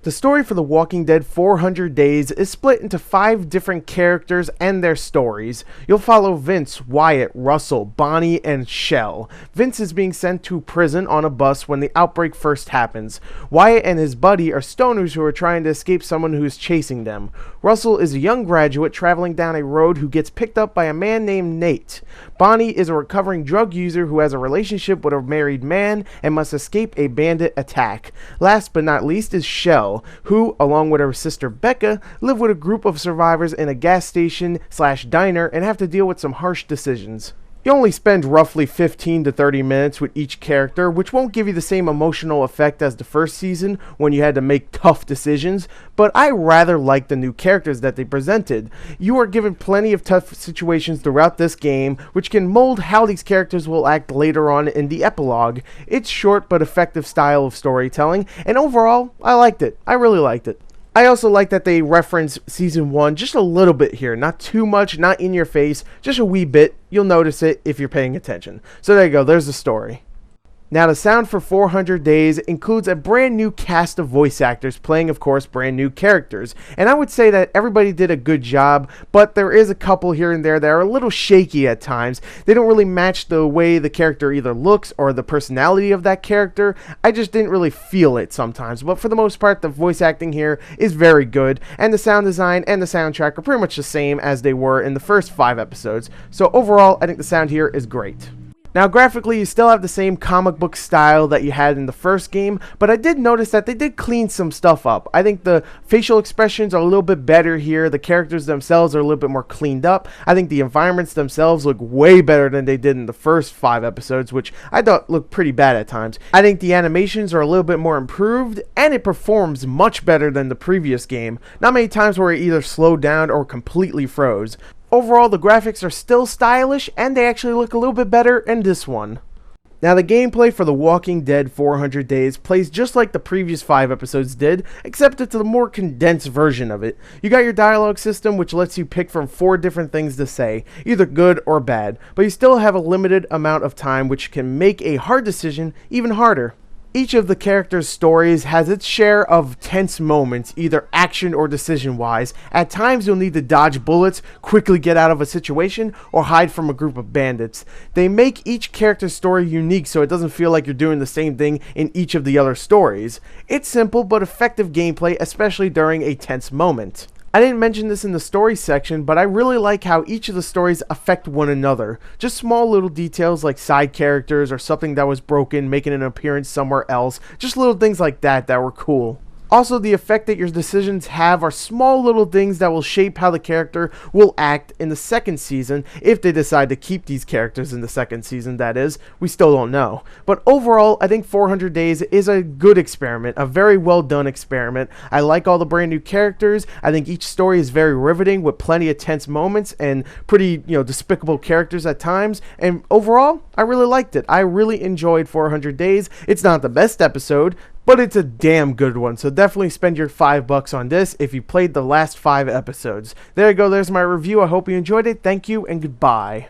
The story for The Walking Dead 400 Days is split into 5 different characters and their stories. You'll follow Vince, Wyatt, Russell, Bonnie, and Shell. Vince is being sent to prison on a bus when the outbreak first happens. Wyatt and his buddy are stoners who are trying to escape someone who is chasing them. Russell is a young graduate traveling down a road who gets picked up by a man named Nate. Bonnie is a recovering drug user who has a relationship with a married man and must escape a bandit attack. Last but not least is Shell, who, along with her sister Becca, live with a group of survivors in a gas station/diner and have to deal with some harsh decisions. You only spend roughly 15 to 30 minutes with each character, which won't give you the same emotional effect as the first season when you had to make tough decisions, but I rather like the new characters that they presented. You are given plenty of tough situations throughout this game, which can mold how these characters will act later on in the epilogue. It's short but effective style of storytelling, and overall, I liked it. I really liked it. I also like that they reference Season 1 just a little bit here. Not too much, not in your face, just a wee bit. You'll notice it if you're paying attention. So there you go, there's the story. Now, the sound for 400 Days includes a brand new cast of voice actors playing, of course, brand new characters. And I would say that everybody did a good job, but there is a couple here and there that are a little shaky at times. They don't really match the way the character either looks or the personality of that character. I just didn't really feel it sometimes. But for the most part, the voice acting here is very good, and the sound design and the soundtrack are pretty much the same as they were in the first 5 episodes. So overall, I think the sound here is great. Now, graphically, you still have the same comic book style that you had in the first game, but I did notice that they did clean some stuff up. I think the facial expressions are a little bit better here. The characters themselves are a little bit more cleaned up. I think the environments themselves look way better than they did in the first 5 episodes, which I thought looked pretty bad at times. I think the animations are a little bit more improved, and it performs much better than the previous game. Not many times where it either slowed down or completely froze. Overall, the graphics are still stylish, and they actually look a little bit better in this one. Now, the gameplay for The Walking Dead 400 Days plays just like the previous 5 episodes did, except it's a more condensed version of it. You got your dialogue system, which lets you pick from 4 different things to say, either good or bad, but you still have a limited amount of time, which can make a hard decision even harder. Each of the characters' stories has its share of tense moments, either action or decision-wise. At times, you'll need to dodge bullets, quickly get out of a situation, or hide from a group of bandits. They make each character's story unique so it doesn't feel like you're doing the same thing in each of the other stories. It's simple but effective gameplay, especially during a tense moment. I didn't mention this in the story section, but I really like how each of the stories affect one another. Just small little details like side characters or something that was broken making an appearance somewhere else. Just little things like that were cool. Also, the effect that your decisions have are small little things that will shape how the character will act in the second season, if they decide to keep these characters in the second season, that is. We still don't know. But overall, I think 400 Days is a good experiment, a very well done experiment. I like all the brand new characters. I think each story is very riveting with plenty of tense moments and pretty, despicable characters at times. And overall, I really liked it. I really enjoyed 400 Days. It's not the best episode, but it's a damn good one, so definitely spend your $5 on this if you played the last 5 episodes. There you go, there's my review. I hope you enjoyed it. Thank you, and goodbye.